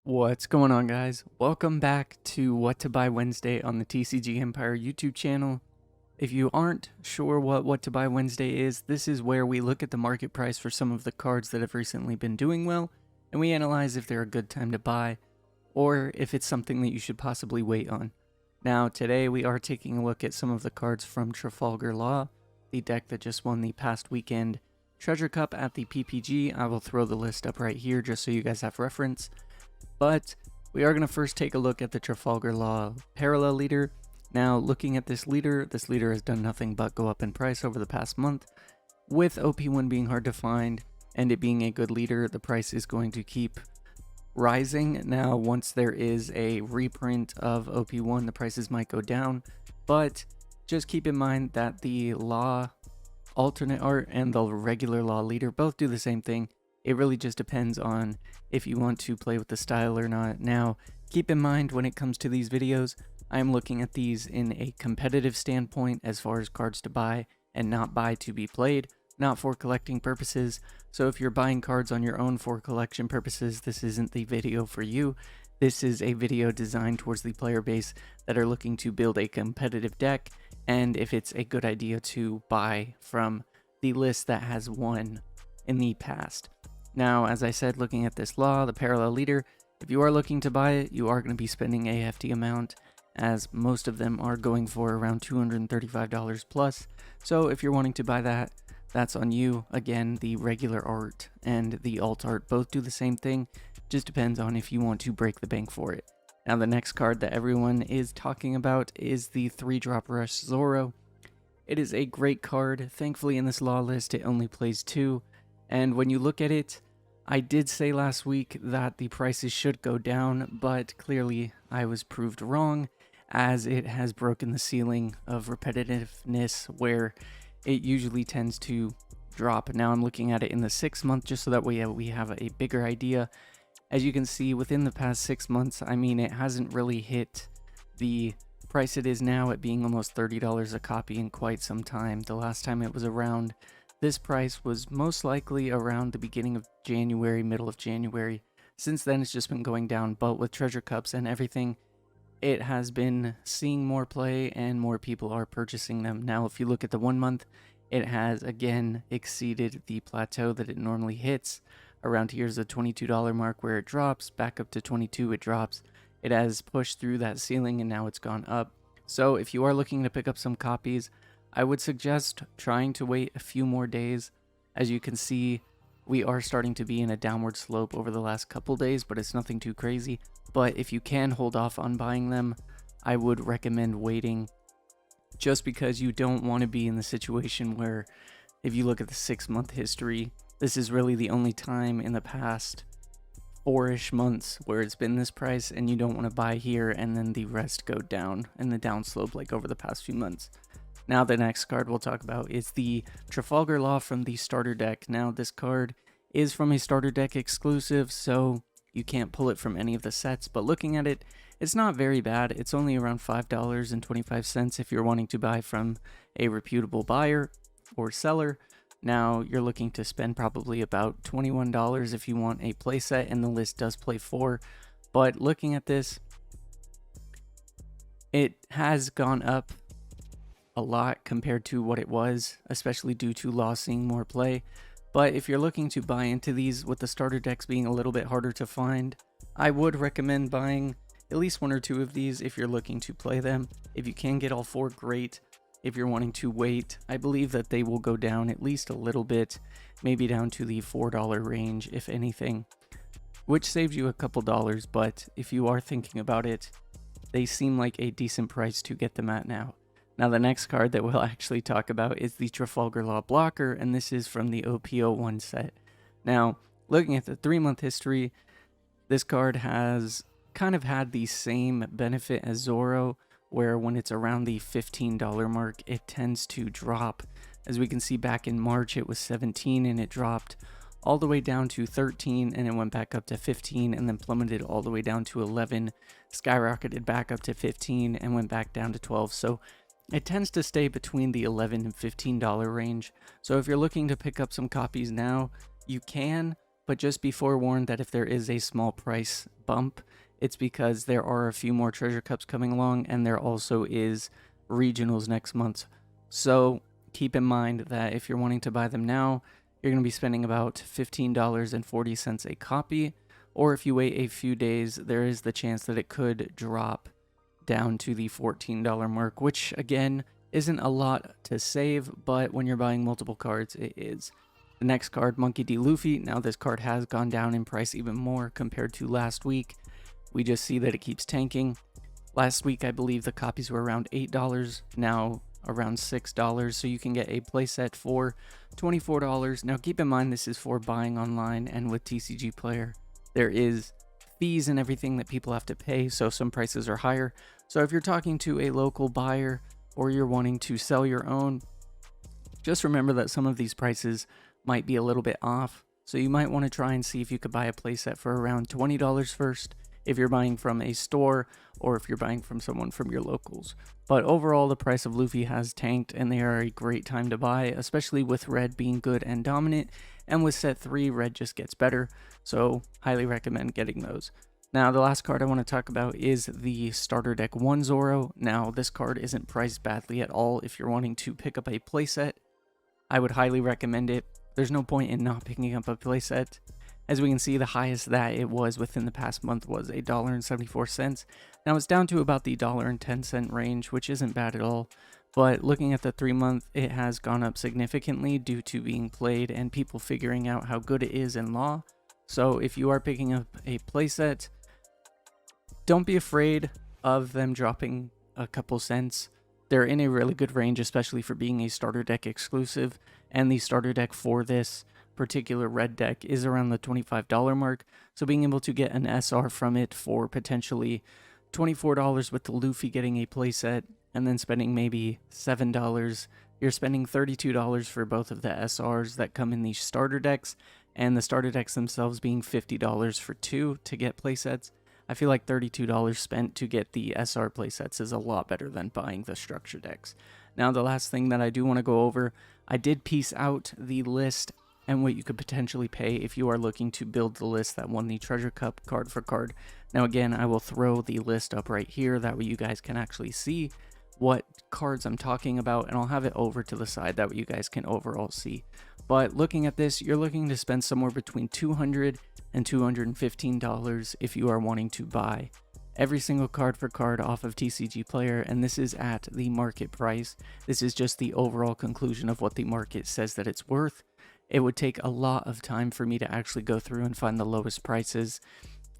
What's going on, guys? Welcome back to What to Buy Wednesday on the TCG Empire YouTube channel. If you aren't sure what to Buy Wednesday is, this is where we look at the market price for some of the cards that have recently been doing well, and we analyze if they're a good time to buy, or if it's something that you should possibly wait on. Now, today we are taking a look at some of the cards from Trafalgar Law, the deck that just won the past weekend Treasure Cup at the PPG. I will throw the list up right here just so you guys have reference. But we are going to first take a look at the Trafalgar Law parallel leader. Now, looking at this leader has done nothing but go up in price over the past month. With OP1 being hard to find and it being a good leader, the price is going to keep rising. Now, once there is a reprint of OP1, the prices might go down, but just keep in mind that the Law alternate art and the regular Law leader both do the same thing. It really just depends on if you want to play with the style or not. Now, keep in mind when it comes to these videos, I'm looking at these in a competitive standpoint as far as cards to buy and not buy to be played, not for collecting purposes. So if you're buying cards on your own for collection purposes, this isn't the video for you. This is a video designed towards the player base that are looking to build a competitive deck, and if it's a good idea to buy from the list that has won in the past. Now, as I said, looking at this Law, the parallel leader, if you are looking to buy it, you are going to be spending a hefty amount, as most of them are going for around $235 plus. So if you're wanting to buy that, that's on you. Again, the regular art and the alt art both do the same thing, just depends on if you want to break the bank for it. Now, the next card that everyone is talking about is the 3-drop Rush Zoro. It is a great card. Thankfully, in this Law list, it only plays 2. And when you look at it, I did say last week that the prices should go down, but clearly I was proved wrong, as it has broken the ceiling of repetitiveness where it usually tends to drop. Now I'm looking at it in the 6 month just so that way we have a bigger idea. As you can see, within the past 6 months, I mean, it hasn't really hit the price it is now at being almost $30 a copy in quite some time. The last time it was around this price was most likely around the beginning of January, middle of January. Since then, it's just been going down, but with Treasure Cups and everything, it has been seeing more play and more people are purchasing them. Now, if you look at the 1 month, it has again exceeded the plateau that it normally hits. Around here's the $22 mark where it drops, back up to 22 it drops. It has pushed through that ceiling and now it's gone up. So if you are looking to pick up some copies, I would suggest trying to wait a few more days. As you can see, we are starting to be in a downward slope over the last couple days, but it's nothing too crazy. But if you can hold off on buying them, I would recommend waiting, just because you don't want to be in the situation where, if you look at the 6 month history, this is really the only time in the past 4-ish months where it's been this price, and you don't want to buy here and then the rest go down in the downslope like over the past few months. Now, the next card we'll talk about is the Trafalgar Law from the starter deck. Now, this card is from a starter deck exclusive, so you can't pull it from any of the sets, but looking at it, it's not very bad. It's only around $5.25 if you're wanting to buy from a reputable buyer or seller. Now, you're looking to spend probably about $21 if you want a playset, and the list does play 4. But looking at this, it has gone up a lot compared to what it was, especially due to Law seeing more play. But if you're looking to buy into these with the starter decks being a little bit harder to find, I would recommend buying at least 1 or 2 of these if you're looking to play them. If you can get all 4, great. If you're wanting to wait, I believe that they will go down at least a little bit, maybe down to the $4 range if anything, which saves you a couple dollars. But if you are thinking about it, they seem like a decent price to get them at now. Now, the next card that we'll actually talk about is the Trafalgar Law Blocker, and this is from the OP01 set. Now, looking at the 3 month history, this card has kind of had the same benefit as Zoro, where when it's around the $15 mark, it tends to drop. As we can see, back in March, it was 17 and it dropped all the way down to 13, and it went back up to 15 and then plummeted all the way down to 11, skyrocketed back up to 15 and went back down to 12. So it tends to stay between the $11 and $15 range. So if you're looking to pick up some copies now, you can, but just be forewarned that if there is a small price bump, it's because there are a few more treasure cups coming along, and there also is regionals next month. So keep in mind that if you're wanting to buy them now, you're going to be spending about $15.40 a copy, or if you wait a few days, there is the chance that it could drop down to the $14 mark, which again isn't a lot to save, but when you're buying multiple cards, it is. The next card, Monkey D. Luffy. Now this card has gone down in price even more compared to last week. We just see that it keeps tanking. Last week, I believe the copies were around $8, now around $6, so you can get a playset for $24. Now keep in mind this is for buying online, and with TCG Player, there is fees and everything that people have to pay, so some prices are higher. So if you're talking to a local buyer or you're wanting to sell your own, just remember that some of these prices might be a little bit off. So you might want to try and see if you could buy a playset for around $20 first, if you're buying from a store or if you're buying from someone from your locals. But overall, the price of Luffy has tanked, and they are a great time to buy, especially with red being good and dominant, and with set 3, red just gets better, so highly recommend getting those. Now, the last card I want to talk about is the Starter Deck 1 Zoro. Now, this card isn't priced badly at all. If you're wanting to pick up a playset, I would highly recommend it. There's no point in not picking up a playset. As we can see, the highest that it was within the past month was $1.74. Now it's down to about the $1.10 range, which isn't bad at all. But looking at the 3-month, it has gone up significantly due to being played and people figuring out how good it is in law. So if you are picking up a playset, don't be afraid of them dropping a couple cents. They're in a really good range, especially for being a starter deck exclusive. And the starter deck for this particular red deck is around the $25 mark, so being able to get an SR from it for potentially $24 with the Luffy getting a playset, and then spending maybe $7, you're spending $32 for both of the SRs that come in these starter decks, and the starter decks themselves being $50 for 2 to get playsets. I feel like $32 spent to get the SR playsets is a lot better than buying the structure decks. Now, the last thing that I do want to go over, I did piece out the list and what you could potentially pay if you are looking to build the list that won the treasure cup card for card. Now again, I will throw the list up right here, that way you guys can actually see what cards I'm talking about, and I'll have it over to the side, that way you guys can overall see. But looking at this, you're looking to spend somewhere between $200 and $215 if you are wanting to buy every single card for card off of TCG Player, and this is at the market price. This is just the overall conclusion of what the market says that it's worth. It would take a lot of time for me to actually go through and find the lowest prices.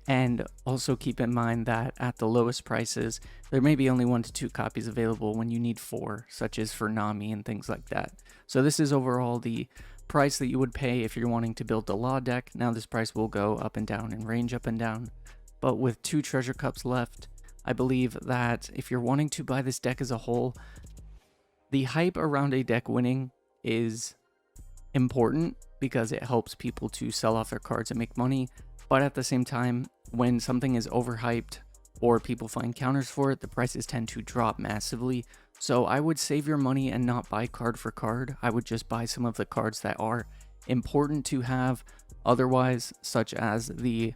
And also keep in mind that at the lowest prices, there may be only 1 to 2 copies available when you need 4, such as for Nami and things like that. So this is overall the price that you would pay if you're wanting to build the Law deck. Now this price will go up and down and range up and down. But with 2 treasure cups left, I believe that if you're wanting to buy this deck as a whole, the hype around a deck winning is important because it helps people to sell off their cards and make money. But at the same time, when something is overhyped or people find counters for it, the prices tend to drop massively. So I would save your money and not buy card for card. I would just buy some of the cards that are important to have otherwise, such as the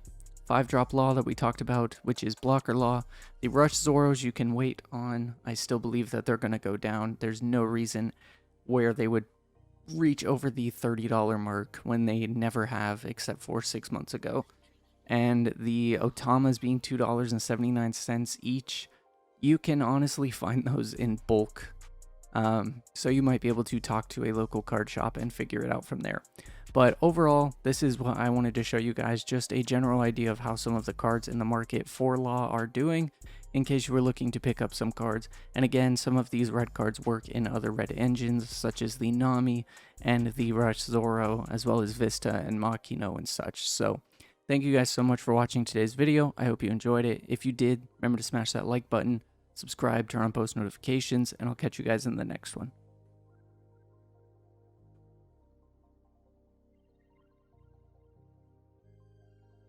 5-drop Law that we talked about, which is Blocker Law. The Rush Zoros you can wait on. I still believe that they're going to go down. There's no reason where they would reach over the $30 mark when they never have, except for 6 months ago. And the Otamas being $2.79 each, you can honestly find those in bulk. So you might be able to talk to a local card shop and figure it out from there. But overall, this is what I wanted to show you guys, just a general idea of how some of the cards in the market for Law are doing, in case you were looking to pick up some cards. And again, some of these red cards work in other red engines, such as the Nami and the Rush Zoro, as well as Vista and Makino and such. So thank you guys so much for watching today's video. I hope you enjoyed it. If you did, remember to smash that like button, subscribe, turn on post notifications, and I'll catch you guys in the next one.